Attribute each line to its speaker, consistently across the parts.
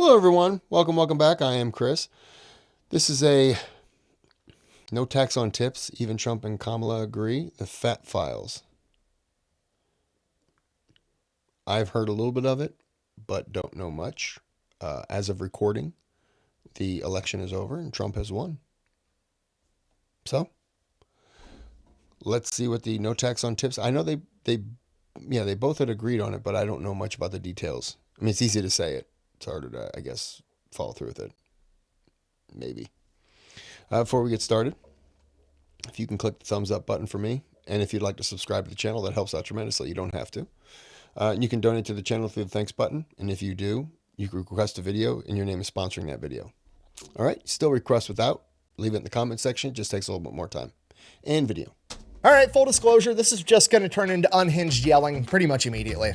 Speaker 1: Hello everyone, welcome back. I am Kris. This is a no tax on tips, even Trump and Kamala agree, the fat files. I've heard a little bit of it, but don't know much. As of recording, the election is over and Trump has won. So, let's see what the no tax on tips. I know they both had agreed on it, but I don't know much about the details. I mean, it's easy to say it. It's harder to, I guess, follow through with it. Maybe. Before we get started, if you can click the thumbs up button for me, and if you'd like to subscribe to the channel, that helps out tremendously. You don't have to. You can donate to the channel through the thanks button, and if you do, you can request a video, and your name is sponsoring that video. All right, still request without. Leave it in the comment section. It just takes a little bit more time. And video.
Speaker 2: All right, full disclosure, this is just going to turn into unhinged yelling pretty much immediately.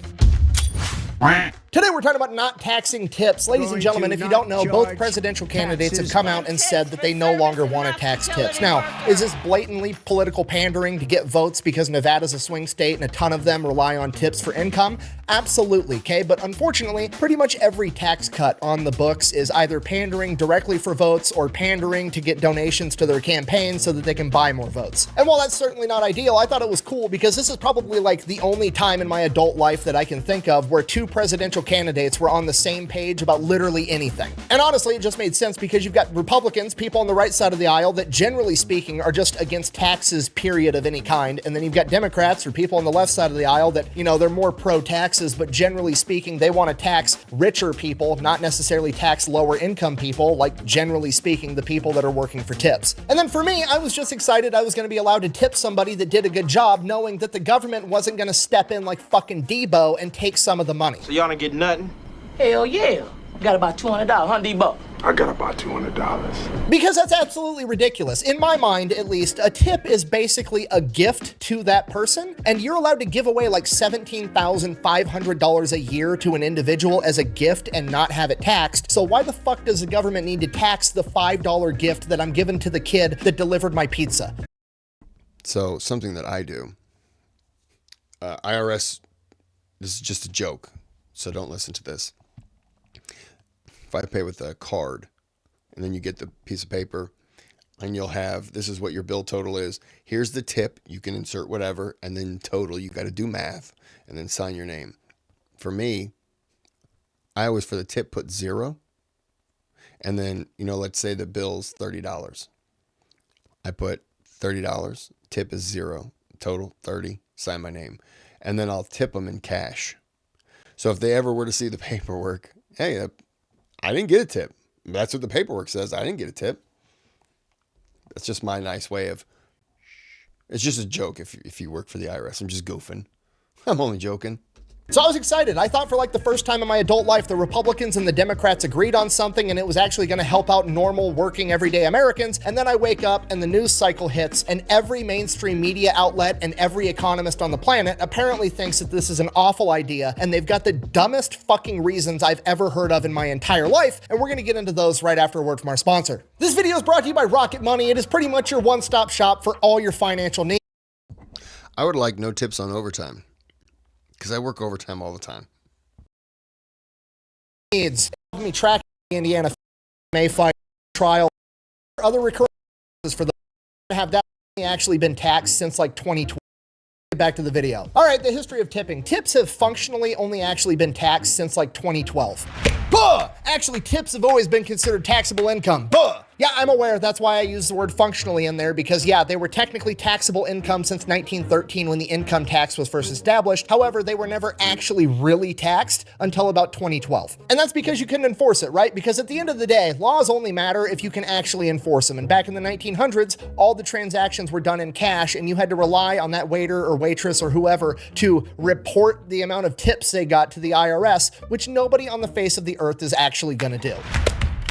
Speaker 2: Today we're talking about not taxing tips. Ladies and gentlemen, if you don't know, both presidential candidates have come out and said that they no longer want to tax tips. Now, is this blatantly political pandering to get votes because Nevada's a swing state and a ton of them rely on tips for income? Absolutely, okay? But unfortunately, pretty much every tax cut on the books is either pandering directly for votes or pandering to get donations to their campaign so that they can buy more votes. And while that's certainly not ideal, I thought it was cool because this is probably like the only time in my adult life that I can think of where two presidential candidates were on the same page about literally anything. And honestly, it just made sense because you've got Republicans, people on the right side of the aisle that generally speaking are just against taxes, period, of any kind. And then you've got Democrats or people on the left side of the aisle that, you know, they're more pro-taxes, but generally speaking, they want to tax richer people, not necessarily tax lower income people, like generally speaking, the people that are working for tips. And then for me, I was just excited I was going to be allowed to tip somebody that did a good job, knowing that the government wasn't going to step in like fucking Debo and take some of the money.
Speaker 3: So y'all don't get nothing?
Speaker 4: Hell yeah. Got about $200, huh, Debo?
Speaker 5: I got about $200.
Speaker 2: Because that's absolutely ridiculous. In my mind, at least, a tip is basically a gift to that person, and you're allowed to give away like $17,500 a year to an individual as a gift and not have it taxed. So why the fuck does the government need to tax the $5 gift that I'm giving to the kid that delivered my pizza?
Speaker 1: So, something that I do. IRS, this is just a joke, so don't listen to this. If I pay with a card, and then you get the piece of paper, and you'll have, this is what your bill total is. Here's the tip. You can insert whatever, and then total. You got to do math, and then sign your name. For me, I always, for the tip, put 0. And then, you know, let's say the bill's $30. I put $30. Tip is 0. Total, 30. Sign my name. And then I'll tip them in cash. So if they ever were to see the paperwork, hey, I didn't get a tip. That's what the paperwork says. I didn't get a tip. That's just my nice way of, it's just a joke if you work for the IRS. I'm just goofing. I'm only joking.
Speaker 2: So I was excited. I thought for like the first time in my adult life, the Republicans and the Democrats agreed on something and it was actually going to help out normal working everyday Americans. And then I wake up and the news cycle hits and every mainstream media outlet and every economist on the planet apparently thinks that this is an awful idea. And they've got the dumbest fucking reasons I've ever heard of in my entire life. And we're going to get into those right after a word from our sponsor. This video is brought to you by Rocket Money. It is pretty much your one-stop shop for all your financial needs.
Speaker 1: I would like no tips on overtime. Because I work overtime all the time.
Speaker 2: Me track Indiana Mayfire trial. Other recurring for the have that actually been taxed since like 2020. Back to the video. All right, the history of tipping. Tips have functionally only actually been taxed since like 2012. Buh! Actually, tips have always been considered taxable income. Buh! Yeah, I'm aware. That's why I use the word functionally in there because, yeah, they were technically taxable income since 1913 when the income tax was first established. However, they were never actually really taxed until about 2012. And that's because you couldn't enforce it, right? Because at the end of the day, laws only matter if you can actually enforce them. And back in the 1900s, all the transactions were done in cash and you had to rely on that waiter or waitress or whoever to report the amount of tips they got to the IRS, which nobody on the face of the earth is actually going to do.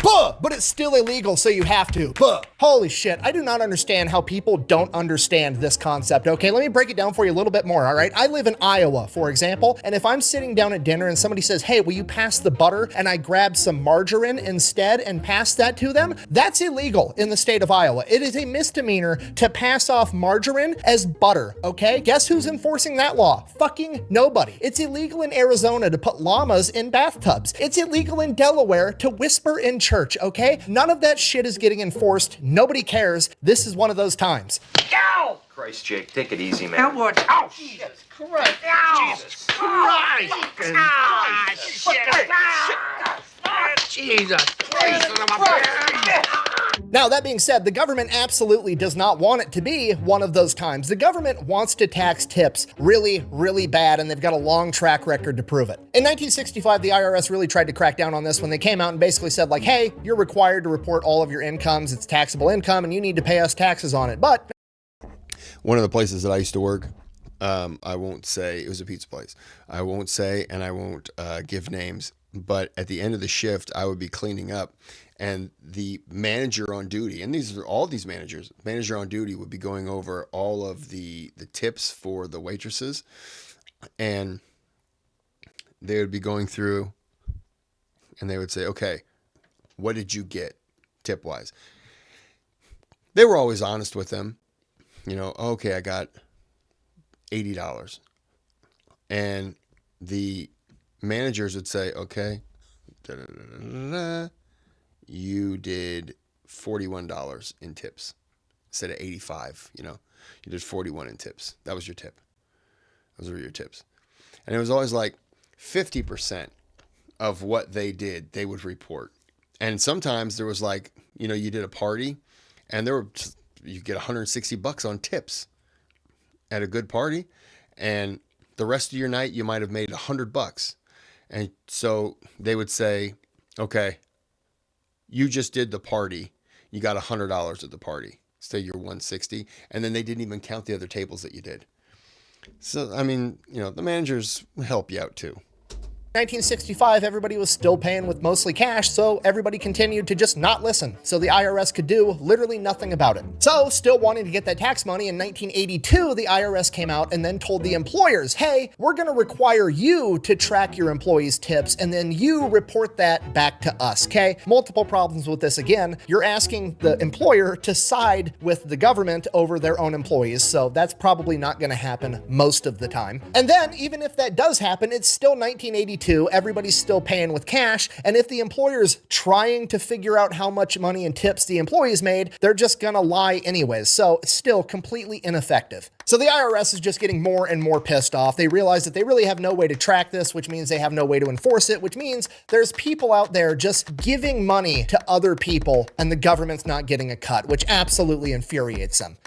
Speaker 2: But it's still illegal, so you have to. Holy shit, I do not understand how people don't understand this concept. Okay, let me break it down for you a little bit more, all right? I live in Iowa, for example, and if I'm sitting down at dinner and somebody says, hey, will you pass the butter, and I grab some margarine instead and pass that to them, that's illegal in the state of Iowa. It is a misdemeanor to pass off margarine as butter, okay? Guess who's enforcing that law? Fucking nobody. It's illegal in Arizona to put llamas in bathtubs. It's illegal in Delaware to whisper in church, okay? None of that shit is getting enforced. Nobody cares. This is one of those times.
Speaker 3: Ow!
Speaker 6: Christ, Jake, take it easy, man.
Speaker 3: Now what? Oh, Jesus Christ. Ow! Jesus Christ. Ah, shit. Jesus Christ.
Speaker 2: Now, that being said, the government absolutely does not want it to be one of those times. The government wants to tax tips really, really bad, and they've got a long track record to prove it. In 1965, the IRS really tried to crack down on this when they came out and basically said, like, hey, you're required to report all of your incomes. It's taxable income, and you need to pay us taxes on it. But
Speaker 1: One of the places that I used to work, I won't say, it was a pizza place. I won't say, and I won't give names, but at the end of the shift, I would be cleaning up, and the manager on duty, and these are all these managers, manager on duty would be going over all of the tips for the waitresses, and they would be going through, and they would say, okay, what did you get tip wise? They were always honest with them. You know, okay, I got $80. And the managers would say, okay, you did $41 in tips instead of 85, you know, you did 41 in tips. That was your tip. Those were your tips. And it was always like 50% of what they did, they would report. And sometimes there was like, you know, you did a party and you get $160 on tips at a good party, and the rest of your night you might have made $100. And so they would say, okay, you just did the party, you got $100 at the party, say you're 160, and then they didn't even count the other tables that you did. So I mean, you know, the managers help you out too.
Speaker 2: 1965, everybody was still paying with mostly cash, so everybody continued to just not listen, so the IRS could do literally nothing about it. So, still wanting to get that tax money, in 1982, the IRS came out and then told the employers, hey, we're going to require you to track your employees' tips, and then you report that back to us, okay? Multiple problems with this again. You're asking the employer to side with the government over their own employees, so that's probably not going to happen most of the time. And then, even if that does happen, it's still 1982. Everybody's still paying with cash, and if the employer's trying to figure out how much money in tips the employees made, they're just gonna lie anyways, so it's still completely ineffective. So the IRS is just getting more and more pissed off. They realize that they really have no way to track this, which means they have no way to enforce it, which means there's people out there just giving money to other people and the government's not getting a cut, which absolutely infuriates them.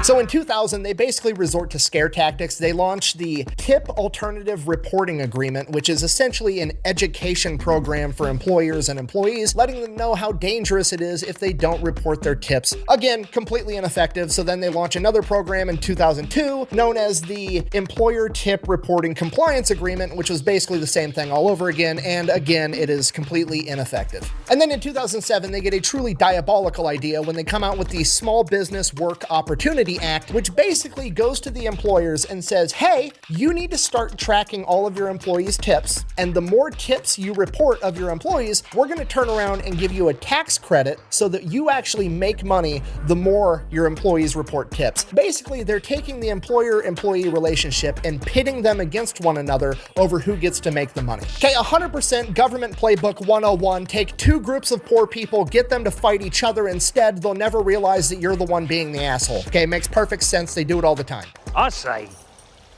Speaker 2: So in 2000, they basically resort to scare tactics. They launched the Tip Alternative Reporting Agreement, which is essentially an education program for employers and employees, letting them know how dangerous it is if they don't report their tips. Again, completely ineffective. So then they launch another program in 2002 known as the Employer Tip Reporting Compliance Agreement, which was basically the same thing all over again. And again, it is completely ineffective. And then in 2007, they get a truly diabolical idea when they come out with the Small Business Work Opportunity Act, which basically goes to the employers and says, hey, you need to start tracking all of your employees' tips, and the more tips you report of your employees, we're going to turn around and give you a tax credit so that you actually make money the more your employees report tips. Basically, they're taking the employer-employee relationship and pitting them against one another over who gets to make the money. Okay, 100% government playbook 101. Take two groups of poor people, get them to fight each other instead. They'll never realize that you're the one being the asshole. Okay, makes perfect sense. They do it all the time.
Speaker 7: I say,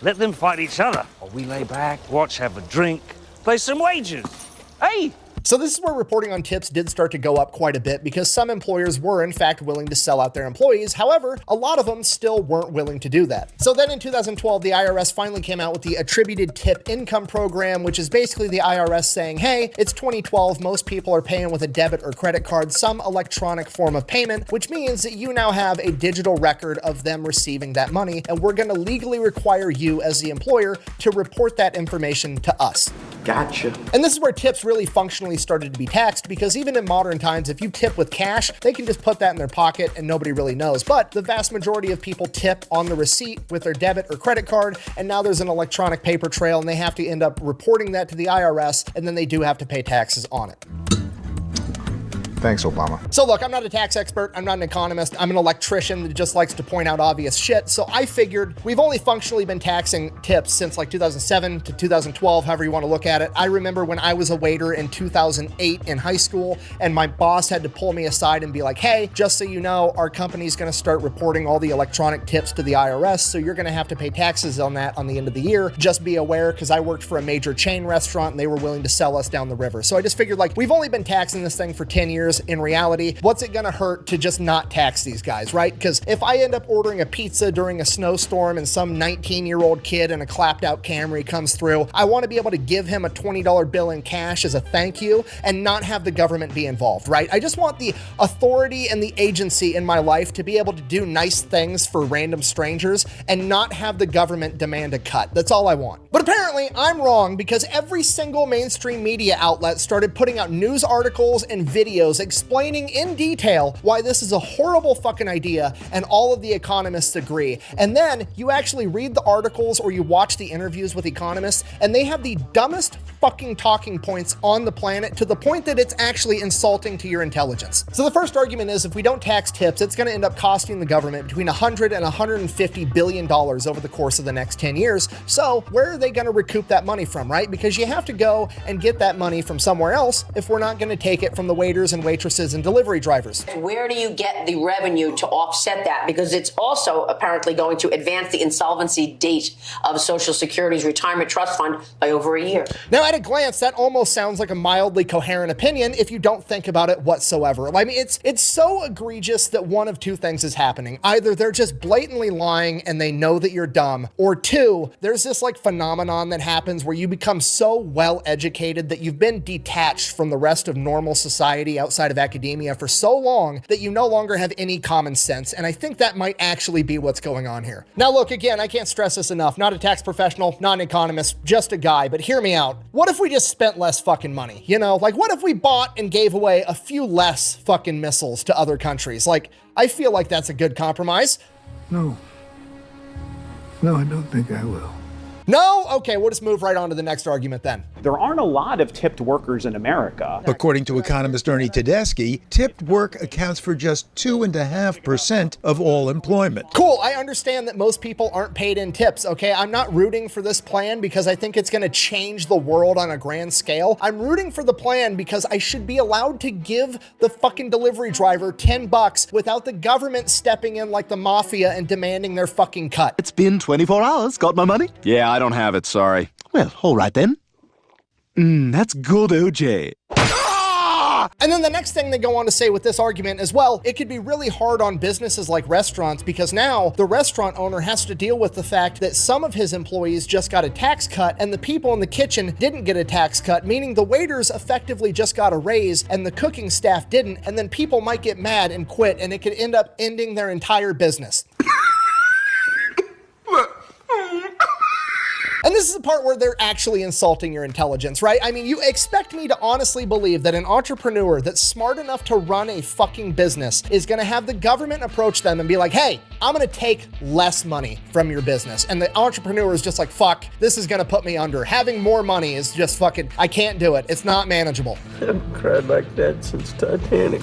Speaker 7: let them fight each other. Or we lay back, watch, have a drink, play some wagers. Hey!
Speaker 2: So this is where reporting on tips did start to go up quite a bit because some employers were in fact willing to sell out their employees. However, a lot of them still weren't willing to do that. So then in 2012, the IRS finally came out with the Attributed Tip Income Program, which is basically the IRS saying, hey, it's 2012. Most people are paying with a debit or credit card, some electronic form of payment, which means that you now have a digital record of them receiving that money. And we're going to legally require you as the employer to report that information to us.
Speaker 3: Gotcha.
Speaker 2: And this is where tips really functionally started to be taxed, because even in modern times, if you tip with cash, they can just put that in their pocket and nobody really knows. But the vast majority of people tip on the receipt with their debit or credit card, and now there's an electronic paper trail, and they have to end up reporting that to the IRS, and then they do have to pay taxes on it.
Speaker 6: Thanks, Obama.
Speaker 2: So look, I'm not a tax expert. I'm not an economist. I'm an electrician that just likes to point out obvious shit. So I figured we've only functionally been taxing tips since like 2007 to 2012, however you want to look at it. I remember when I was a waiter in 2008 in high school, and my boss had to pull me aside and be like, hey, just so you know, our company's going to start reporting all the electronic tips to the IRS. So you're going to have to pay taxes on that on the end of the year. Just be aware, because I worked for a major chain restaurant and they were willing to sell us down the river. So I just figured, like, we've only been taxing this thing for 10 years. In reality, what's it gonna hurt to just not tax these guys, right? Because if I end up ordering a pizza during a snowstorm and some 19-year-old kid in a clapped out Camry comes through, I want to be able to give him a $20 bill in cash as a thank you and not have the government be involved, right? I just want the authority and the agency in my life to be able to do nice things for random strangers and not have the government demand a cut. That's all I want. But apparently I'm wrong, because every single mainstream media outlet started putting out news articles and videos explaining in detail why this is a horrible fucking idea, and all of the economists agree. And then you actually read the articles or you watch the interviews with economists, and they have the dumbest fucking talking points on the planet, to the point that it's actually insulting to your intelligence. So the first argument is, if we don't tax tips, it's going to end up costing the government between $100 and $150 billion over the course of the next 10 years. So where are they going to recoup that money from, right? Because you have to go and get that money from somewhere else if we're not going to take it from the waiters and waitresses and delivery drivers.
Speaker 8: Where do you get the revenue to offset that? Because it's also apparently going to advance the insolvency date of Social Security's retirement trust fund by over a year.
Speaker 2: Now, at a glance, that almost sounds like a mildly coherent opinion if you don't think about it whatsoever. I mean, it's so egregious that one of two things is happening. Either they're just blatantly lying and they know that you're dumb, or two, there's this like phenomenon that happens where you become so well educated that you've been detached from the rest of normal society outside of academia for so long that you no longer have any common sense. And I think that might actually be what's going on here. Now, look, again, I can't stress this enough. Not a tax professional, not an economist, just a guy, but hear me out. What if we just spent less fucking money? You know, like, what if we bought and gave away a few less fucking missiles to other countries? Like, I feel like that's a good compromise.
Speaker 5: No, I don't think I will.
Speaker 2: No? Okay, we'll just move right on to the next argument then.
Speaker 9: There aren't a lot of tipped workers in America.
Speaker 10: According to economist Ernie Tedeschi, tipped work accounts for just 2.5% of all employment.
Speaker 2: Cool, I understand that most people aren't paid in tips, okay? I'm not rooting for this plan because I think it's gonna change the world on a grand scale. I'm rooting for the plan because I should be allowed to give the fucking delivery driver $10 without the government stepping in like the mafia and demanding their fucking cut.
Speaker 11: It's been 24 hours. Got my money?
Speaker 12: Yeah, I don't have it, sorry.
Speaker 11: Well, all right then. That's good, OJ.
Speaker 2: And then the next thing they go on to say with this argument as well, it could be really hard on businesses like restaurants, because now the restaurant owner has to deal with the fact that some of his employees just got a tax cut and the people in the kitchen didn't get a tax cut, meaning the waiters effectively just got a raise and the cooking staff didn't, and then people might get mad and quit, and it could end up ending their entire business. And this is the part where they're actually insulting your intelligence, right? I mean, you expect me to honestly believe that an entrepreneur that's smart enough to run a fucking business is gonna have the government approach them and be like, hey, I'm gonna take less money from your business. And the entrepreneur is just like, fuck, this is gonna put me under. Having more money is just fucking, I can't do it. It's not manageable.
Speaker 3: I haven't cried like that since Titanic.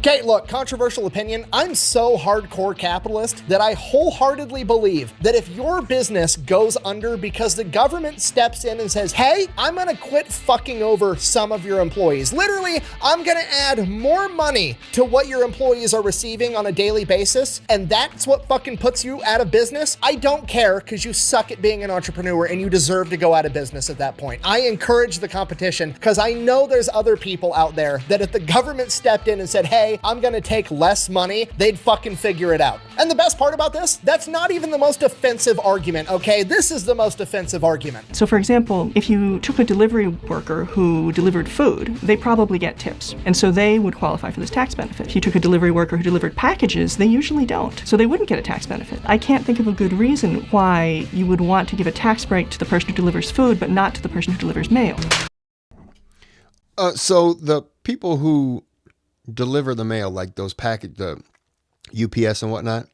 Speaker 2: Okay, look, controversial opinion. I'm so hardcore capitalist that I wholeheartedly believe that if your business goes under because the government steps in and says, hey, I'm gonna quit fucking over some of your employees. Literally, I'm gonna add more money to what your employees are receiving on a daily basis, and that's what fucking puts you out of business. I don't care, because you suck at being an entrepreneur and you deserve to go out of business at that point. I encourage the competition because I know there's other people out there that if the government stepped in and said, hey, hey, I'm gonna take less money, they'd fucking figure it out. And the best part about this, that's not even the most offensive argument, okay? This is the most offensive argument.
Speaker 12: So for example, if you took a delivery worker who delivered food, they probably get tips. And so they would qualify for this tax benefit. If you took a delivery worker who delivered packages, they usually don't. So they wouldn't get a tax benefit. I can't think of a good reason why you would want to give a tax break to the person who delivers food, but not to the person who delivers mail.
Speaker 1: So the people who deliver the mail, like those the UPS and whatnot,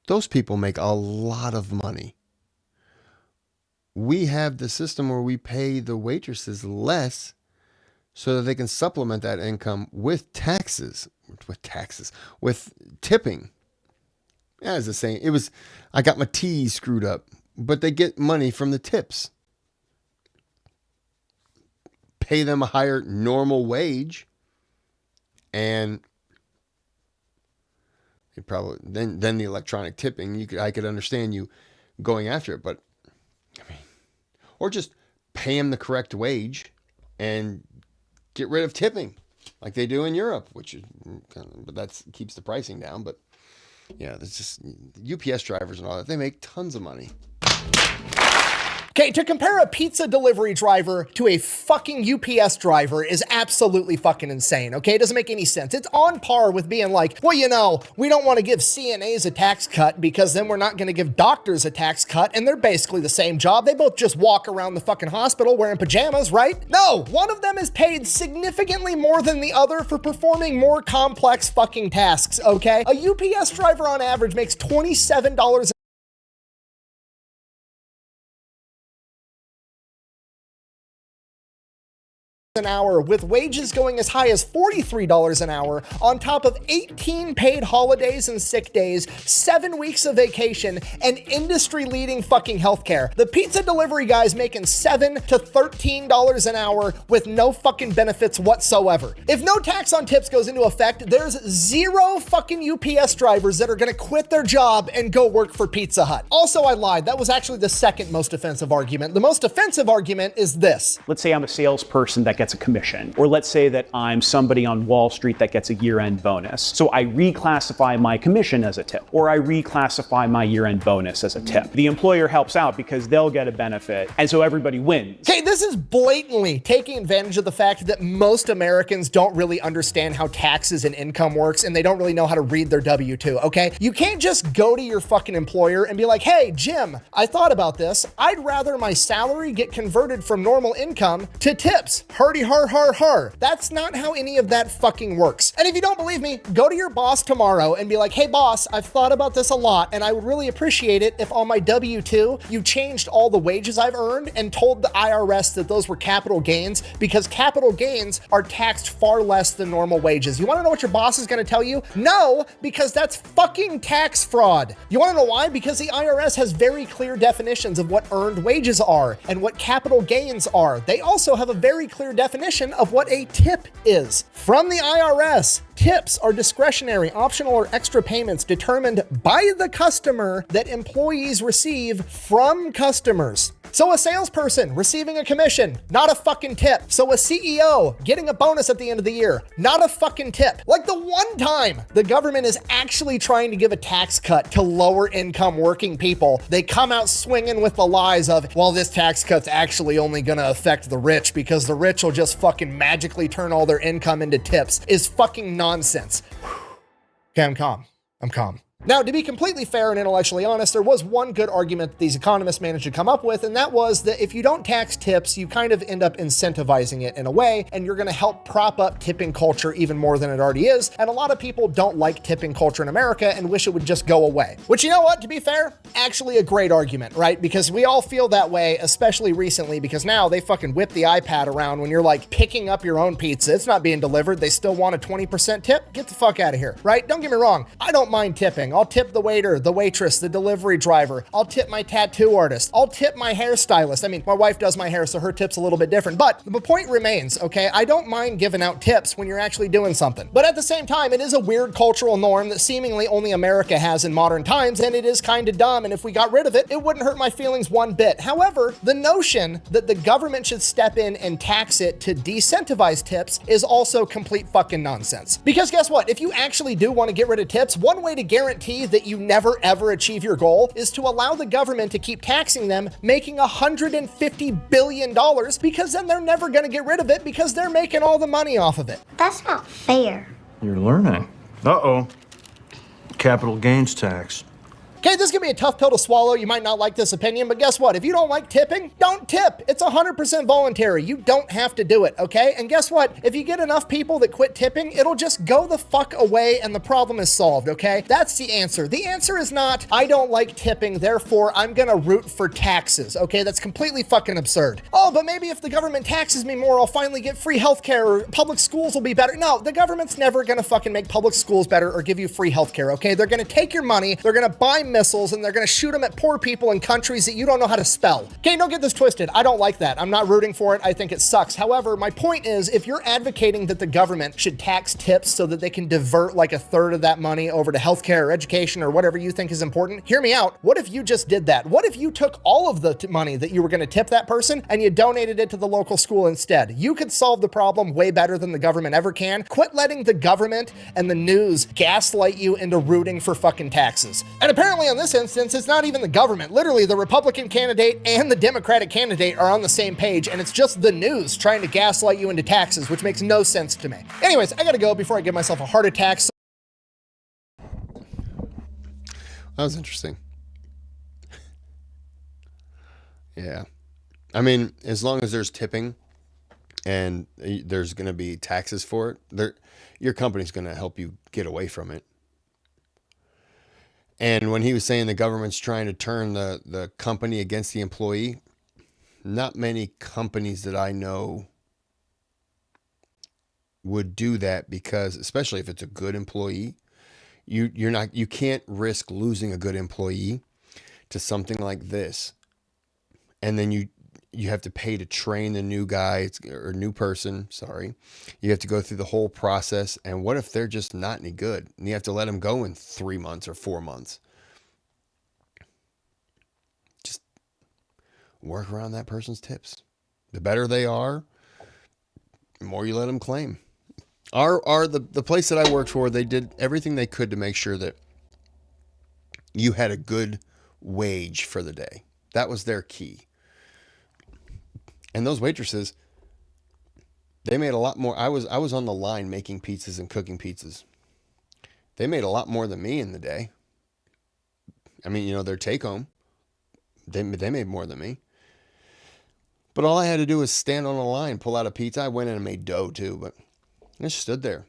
Speaker 1: those people make a lot of money. We have the system where we pay the waitresses less so that they can supplement that income with with tipping. Yeah, it's the same. I got my T's screwed up, but they get money from the tips. Pay them a higher normal wage, and it probably then the electronic tipping. I could understand you going after it, but I mean, or just pay them the correct wage and get rid of tipping, like they do in Europe, but that keeps the pricing down. But yeah, that's just UPS drivers and all that. They make tons of money.
Speaker 2: Okay, to compare a pizza delivery driver to a fucking UPS driver is absolutely fucking insane, okay? It doesn't make any sense. It's on par with being like, well, you know, we don't want to give CNAs a tax cut because then we're not going to give doctors a tax cut, and they're basically the same job. They both just walk around the fucking hospital wearing pajamas, right? No, one of them is paid significantly more than the other for performing more complex fucking tasks, okay? A UPS driver on average makes $27 an hour, with wages going as high as $43 an hour, on top of 18 paid holidays and sick days, 7 weeks of vacation, and industry-leading fucking healthcare. The pizza delivery guy's making $7 to $13 an hour with no fucking benefits whatsoever. If no tax on tips goes into effect, there's zero fucking UPS drivers that are gonna quit their job and go work for Pizza Hut. Also, I lied. That was actually the second most offensive argument. The most offensive argument is this.
Speaker 9: Let's say I'm a salesperson that gets a commission, or let's say that I'm somebody on Wall Street that gets a year-end bonus. So I reclassify my commission as a tip, or I reclassify my year-end bonus as a tip. The employer helps out because they'll get a benefit, and so everybody wins.
Speaker 2: Okay, this is blatantly taking advantage of the fact that most Americans don't really understand how taxes and income works, and they don't really know how to read their W-2, okay? You can't just go to your fucking employer and be like, hey, Jim, I thought about this. I'd rather my salary get converted from normal income to tips. Hurdy har har har. That's not how any of that fucking works. And if you don't believe me, go to your boss tomorrow and be like, hey boss, I've thought about this a lot, and I would really appreciate it if on my W-2 you changed all the wages I've earned and told the IRS that those were capital gains, because capital gains are taxed far less than normal wages. You want to know what your boss is going to tell you? No, because that's fucking tax fraud. You want to know why? Because the IRS has very clear definitions of what earned wages are and what capital gains are. They also have a very clear definition of what a tip is. From the IRS, tips are discretionary, optional, or extra payments determined by the customer that employees receive from customers. So a salesperson receiving a commission, not a fucking tip. So a CEO getting a bonus at the end of the year, not a fucking tip. Like the one time the government is actually trying to give a tax cut to lower income working people, they come out swinging with the lies of, well, this tax cut's actually only gonna affect the rich because the rich will just fucking magically turn all their income into tips, is fucking nonsense. Okay, I'm calm. Now, to be completely fair and intellectually honest, there was one good argument that these economists managed to come up with, and that was that if you don't tax tips, you kind of end up incentivizing it in a way, and you're gonna help prop up tipping culture even more than it already is. And a lot of people don't like tipping culture in America and wish it would just go away. Which, you know what, to be fair, actually a great argument, right? Because we all feel that way, especially recently, because now they fucking whip the iPad around when you're like picking up your own pizza. It's not being delivered. They still want a 20% tip. Get the fuck out of here, right? Don't get me wrong. I don't mind tipping. everything. I'll tip the waiter, the waitress, the delivery driver. I'll tip my tattoo artist. I'll tip my hairstylist. I mean, my wife does my hair, so her tip's a little bit different. But the point remains, okay? I don't mind giving out tips when you're actually doing something. But at the same time, it is a weird cultural norm that seemingly only America has in modern times, and it is kind of dumb. And if we got rid of it, it wouldn't hurt my feelings one bit. However, the notion that the government should step in and tax it to decentivize tips is also complete fucking nonsense. Because guess what? If you actually do want to get rid of tips, one way to guarantee that you never ever achieve your goal is to allow the government to keep taxing them, making $150 billion, because then they're never going to get rid of it because they're making all the money off of it.
Speaker 13: That's not fair.
Speaker 14: You're learning. Uh-oh. Capital gains tax.
Speaker 2: Okay, this is gonna be a tough pill to swallow. You might not like this opinion, but guess what? If you don't like tipping, don't tip. It's 100% voluntary. You don't have to do it, okay? And guess what? If you get enough people that quit tipping, it'll just go the fuck away and the problem is solved, okay? That's the answer. The answer is not, I don't like tipping, therefore I'm gonna root for taxes, okay? That's completely fucking absurd. Oh, but maybe if the government taxes me more, I'll finally get free healthcare or public schools will be better. No, the government's never gonna fucking make public schools better or give you free healthcare, okay? They're gonna take your money, they're gonna buy missiles, and they're gonna shoot them at poor people in countries that you don't know how to spell. Okay, don't get this twisted. I don't like that. I'm not rooting for it. I think it sucks. However, my point is, if you're advocating that the government should tax tips so that they can divert like a third of that money over to healthcare or education or whatever you think is important, hear me out. What if you just did that? What if you took all of the money that you were gonna tip that person and you donated it to the local school instead? You could solve the problem way better than the government ever can. Quit letting the government and the news gaslight you into rooting for fucking taxes. And apparently on this instance, it's not even the government. Literally, the Republican candidate and the Democratic candidate are on the same page, and it's just the news trying to gaslight you into taxes, which makes no sense to me. Anyways, I gotta go before I give myself a heart attack.
Speaker 1: That was interesting. Yeah. I mean, as long as there's tipping and there's going to be taxes for it, your company's going to help you get away from it. And when he was saying the government's trying to turn the company against the employee, not many companies that I know would do that, because especially if it's a good employee, you can't risk losing a good employee to something like this. And then you have to pay to train the new guy or new person, sorry. You have to go through the whole process. And what if they're just not any good and you have to let them go in 3 months or 4 months? Just work around that person's tips. The better they are, the more you let them claim. The place that I worked for, they did everything they could to make sure that you had a good wage for the day. That was their key. And those waitresses, they made a lot more. I was on the line making pizzas and cooking pizzas. They made a lot more than me in the day. I mean, their take home, they made more than me. But all I had to do was stand on the line, pull out a pizza. I went in and made dough too, but I just stood there.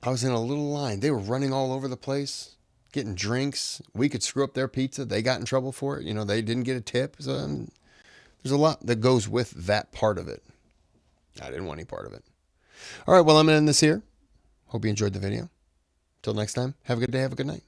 Speaker 1: I was in a little line. They were running all over the place, getting drinks. We could screw up their pizza. They got in trouble for it. They didn't get a tip. So there's a lot that goes with that part of it. I didn't want any part of it. All right, well, I'm going to end this here. Hope you enjoyed the video. Until next time, have a good day, have a good night.